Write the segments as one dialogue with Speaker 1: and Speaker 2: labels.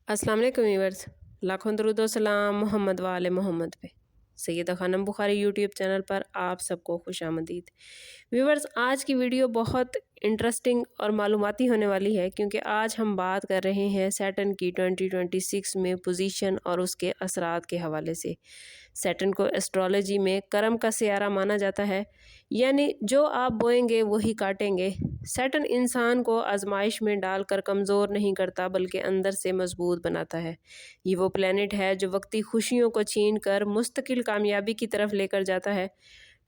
Speaker 1: अस्सलाम वालेकुम व्यूअर्स, लाखों दरूद व सलाम मोहम्मद वाले मोहम्मद पे। सैयदा खानम बुखारी यूट्यूब चैनल पर आप सबको खुशामदीद। व्यूअर्स, आज की वीडियो बहुत इंटरेस्टिंग और मालूमाती होने वाली है क्योंकि आज हम बात कर रहे हैं सैटर्न की 2026 में पोजीशन और उसके असरात के हवाले से। सैटर्न को एस्ट्रोलॉजी में करम का सियारा माना जाता है, यानी जो आप बोएंगे वही काटेंगे। सैटर्न इंसान को आजमाइश में डालकर कमज़ोर नहीं करता बल्कि अंदर से मजबूत बनाता है। ये वो प्लेनेट है जो वक्ती खुशियों को छीन कर मुस्तकिल कामयाबी की तरफ लेकर जाता है।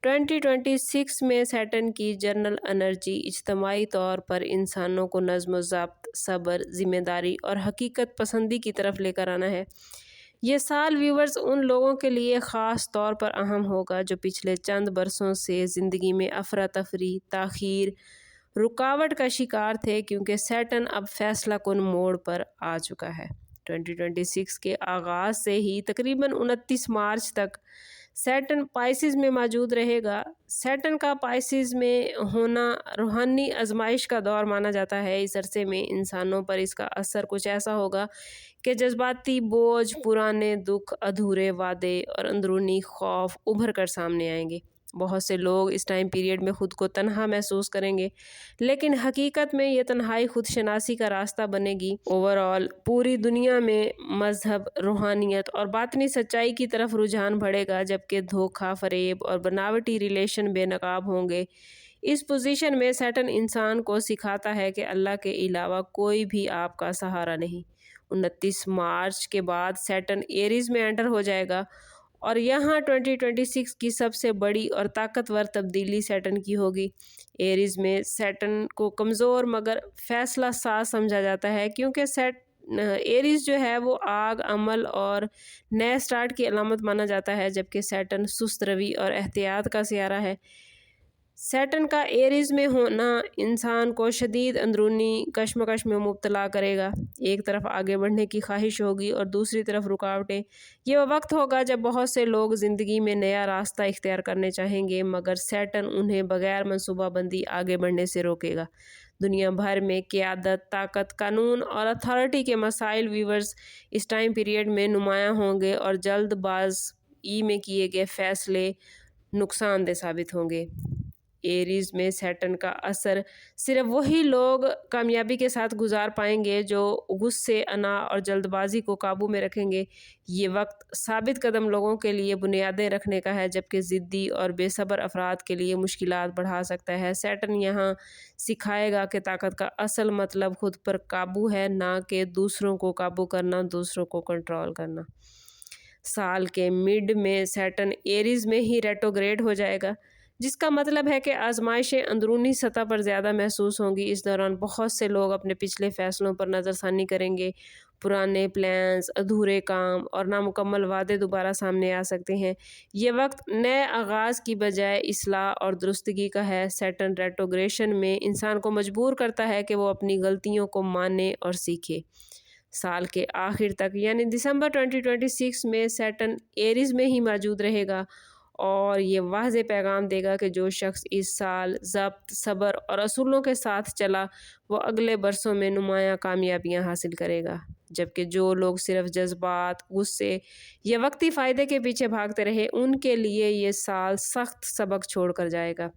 Speaker 1: 2026 में सैटर्न की जर्नल एनर्जी इज्तमाही तौर पर इंसानों को नज़्म ज़ब्त, सब्र, ज़िम्मेदारी और हकीकत पसंदी की तरफ लेकर आना है। ये साल व्यूवर्स उन लोगों के लिए ख़ास तौर पर अहम होगा जो पिछले चंद बरसों से ज़िंदगी में अफरा तफरी, ताख़ीर, रुकावट का शिकार थे, क्योंकि सैटर्न अब फैसला कुन मोड़ पर आ चुका है। 2026 के आगाज़ से ही तकरीबन 29 मार्च तक सैटर्न पाइसिस में मौजूद रहेगा। सैटर्न का पाइसिस में होना रूहानी आजमाइश का दौर माना जाता है। इस अरसे में इंसानों पर इसका असर कुछ ऐसा होगा कि जज्बाती बोझ, पुराने दुख, अधूरे वादे और अंदरूनी खौफ उभर कर सामने आएंगे। बहुत से लोग इस टाइम पीरियड में ख़ुद को तन्हा महसूस करेंगे, लेकिन हकीकत में ये तन्हाई खुद शनासी का रास्ता बनेगी। ओवरऑल पूरी दुनिया में मजहब, रूहानियत और बातनी सच्चाई की तरफ रुझान बढ़ेगा, जबकि धोखा, फरेब और बनावटी रिलेशन बेनकाब होंगे। इस पोजीशन में सैटर्न इंसान को सिखाता है कि अल्लाह के अलावा कोई भी आपका सहारा नहीं। 29 मार्च के बाद सैटर्न एरीज में एंटर हो जाएगा और यहाँ 2026 की सबसे बड़ी और ताकतवर तब्दीली सैटर्न की होगी। एरीज में सैटर्न को कमज़ोर मगर फैसला साज समझा जाता है, क्योंकि एरीज जो है वो आग, अमल और नए स्टार्ट की अलामत माना जाता है, जबकि सैटर्न सुस्त रवि और एहतियात का सियारा है। सैटर्न का एरीज में होना इंसान को शदीद अंदरूनी कश्मकश में मुब्तला करेगा। एक तरफ आगे बढ़ने की ख्वाहिश होगी और दूसरी तरफ रुकावटें। ये वो वक्त होगा जब बहुत से लोग ज़िंदगी में नया रास्ता इख्तियार करने चाहेंगे, मगर सैटर्न उन्हें बगैर मनसूबाबंदी आगे बढ़ने से रोकेगा। दुनिया भर में क़यादत, ताकत, कानून और अथॉरिटी के मसाइल व्यूवर्स इस टाइम पीरियड में नुमायाँ होंगे और जल्दबाज़ी में किए गए फैसले नुकसानदेह साबित होंगे। एरीज में सैटर्न का असर सिर्फ वही लोग कामयाबी के साथ गुजार पाएंगे जो गुस्से, अना और जल्दबाजी को काबू में रखेंगे। ये वक्त साबित कदम लोगों के लिए बुनियादें रखने का है, जबकि ज़िद्दी और बेसब्र अफराद के लिए मुश्किलात बढ़ा सकता है। सैटर्न यहाँ सिखाएगा कि ताकत का असल मतलब खुद पर काबू है, ना कि दूसरों को काबू करना, दूसरों को कंट्रोल करना। साल के मिड में सैटर्न एरीज में ही रेट्रोग्रेड हो जाएगा, जिसका मतलब है कि आजमाइशें अंदरूनी सतह पर ज़्यादा महसूस होंगी। इस दौरान बहुत से लोग अपने पिछले फ़ैसलों पर नज़रसानी करेंगे। पुराने प्लान्स, अधूरे काम और नामुकम्मल वादे दोबारा सामने आ सकते हैं। ये वक्त नए आगाज़ की बजाय इस्लाह और दुरुस्तगी का है। सैटर्न रेट्रोग्रेशन में इंसान को मजबूर करता है कि वो अपनी गलतियों को माने और सीखे। साल के आखिर तक यानी दिसंबर 2026 में सैटर्न एरीज में ही मौजूद रहेगा और ये वाज़े पैगाम देगा कि जो शख्स इस साल ज़ब्त, सब्र और असूलों के साथ चला वो अगले बरसों में नुमायाँ कामयाबियाँ हासिल करेगा, जबकि जो लोग सिर्फ जज्बात, गुस्से या वक्ती फ़ायदे के पीछे भागते रहे उनके लिए ये साल सख्त सबक छोड़ कर जाएगा।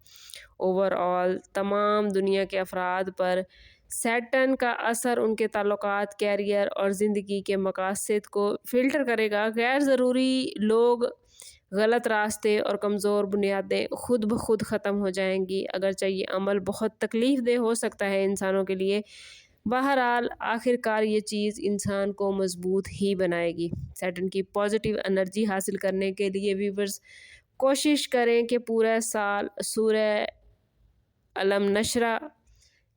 Speaker 1: ओवरऑल तमाम दुनिया के अफराद पर सैटर्न का असर उनके ताल्लुकात, कैरियर और ज़िंदगी के मकासद को फ़िल्टर करेगा। गैर ज़रूरी लोग, गलत रास्ते और कमज़ोर बुनियादें खुद ब खुद ख़त्म हो जाएंगी। अगरचे ये अमल बहुत तकलीफ़ देह हो सकता है इंसानों के लिए, बहरहाल आखिरकार ये चीज़ इंसान को मजबूत ही बनाएगी। सैटर्न की पॉजिटिव एनर्जी हासिल करने के लिए व्यूअर्स कोशिश करें कि पूरा साल सूरह अलम नशरा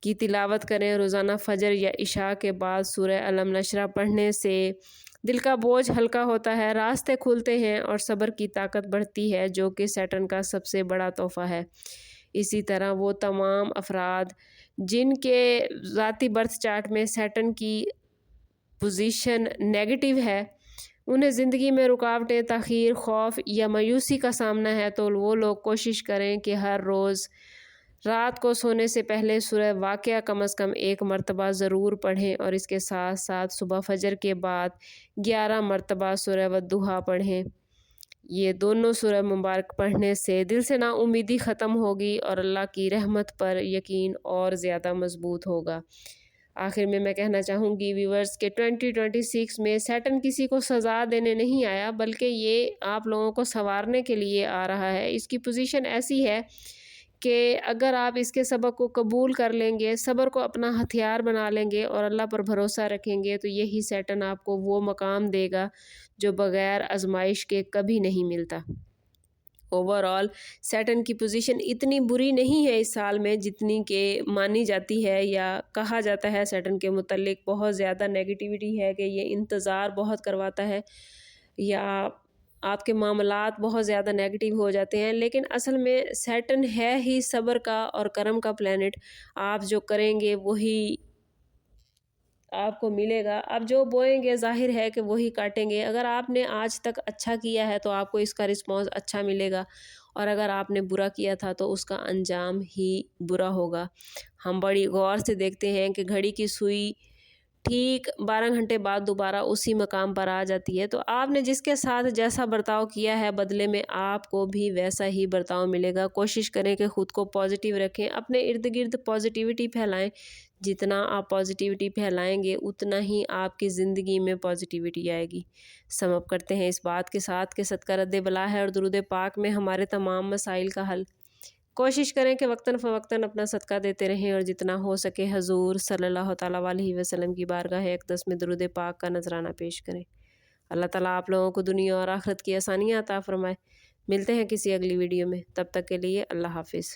Speaker 1: की तिलावत करें। रोज़ाना फजर या इशा के बाद सूरह अलम नशरा पढ़ने से दिल का बोझ हल्का होता है, रास्ते खुलते हैं और सब्र की ताकत बढ़ती है, जो कि सैटर्न का सबसे बड़ा तोहफ़ा है। इसी तरह वो तमाम अफराद जिनके ज़ाती बर्थ चार्ट में सैटर्न की पोजीशन नेगेटिव है, उन्हें ज़िंदगी में रुकावटें, ताख़ीर, खौफ या मायूसी का सामना है, तो वो लोग कोशिश करें कि हर रोज़ رات کو سونے سے پہلے سورہ واقعہ کم از کم 1 مرتبہ ضرور پڑھیں اور اس کے ساتھ ساتھ صبح فجر کے بعد 11 مرتبہ سورہ والضحیٰ پڑھیں۔ یہ دونوں سورہ مبارک پڑھنے سے دل سے نا امیدی ختم ہوگی اور اللہ کی رحمت پر یقین اور زیادہ مضبوط ہوگا۔ آخر میں کہنا چاہوں گی ویورز کہ 2026 میں سیٹن کسی کو سزا دینے نہیں آیا، بلکہ یہ آپ لوگوں کو سنوارنے کے لیے آ رہا ہے۔ اس کی پوزیشن ایسی ہے کہ اگر آپ اس کے سبق کو قبول کر لیں گے، صبر کو اپنا ہتھیار بنا لیں گے اور اللہ پر بھروسہ رکھیں گے، تو یہی سیٹن آپ کو وہ مقام دے گا جو بغیر آزمائش کے کبھی نہیں ملتا۔ اوورآل سیٹن کی پوزیشن اتنی بری نہیں ہے اس سال میں جتنی کہ مانی جاتی ہے یا کہا جاتا ہے۔ سیٹن کے متعلق بہت زیادہ نیگیٹیوٹی ہے کہ یہ انتظار بہت کرواتا ہے یا آپ کے معاملات بہت زیادہ نیگیٹیو ہو جاتے ہیں، لیکن اصل میں سیٹن ہے ہی صبر کا اور کرم کا پلینٹ۔ آپ جو کریں گے وہی آپ کو ملے گا، آپ جو بوئیں گے ظاہر ہے کہ وہی کاٹیں گے۔ اگر آپ نے آج تک اچھا کیا ہے تو آپ کو اس کا رسپانس اچھا ملے گا، اور اگر آپ نے برا کیا تھا تو اس کا انجام ہی برا ہوگا۔ ہم بڑی غور سے دیکھتے ہیں کہ گھڑی کی سوئی ٹھیک 12 گھنٹے بعد دوبارہ اسی مقام پر آ جاتی ہے، تو آپ نے جس کے ساتھ جیسا برتاؤ کیا ہے بدلے میں آپ کو بھی ویسا ہی برتاؤ ملے گا۔ کوشش کریں کہ خود کو پازیٹیو رکھیں، اپنے ارد گرد پازیٹیوٹی پھیلائیں۔ جتنا آپ پازیٹیوٹی پھیلائیں گے اتنا ہی آپ کی زندگی میں پازیٹیوٹی آئے گی۔ سم اپ کرتے ہیں اس بات کے ساتھ کہ صدقہ رد بلا ہے اور درود پاک میں ہمارے تمام مسائل کا حل۔ کوشش کریں کہ وقتاً فوقتاً اپنا صدقہ دیتے رہیں اور جتنا ہو سکے حضور صلی اللہ تعالیٰ علیہ وسلم کی بارگاہ اقدس میں درود پاک کا نذرانہ پیش کریں۔ اللہ تعالیٰ آپ لوگوں کو دنیا اور آخرت کی آسانیاں عطا فرمائے۔ ملتے ہیں کسی اگلی ویڈیو میں، تب تک کے لیے اللہ حافظ۔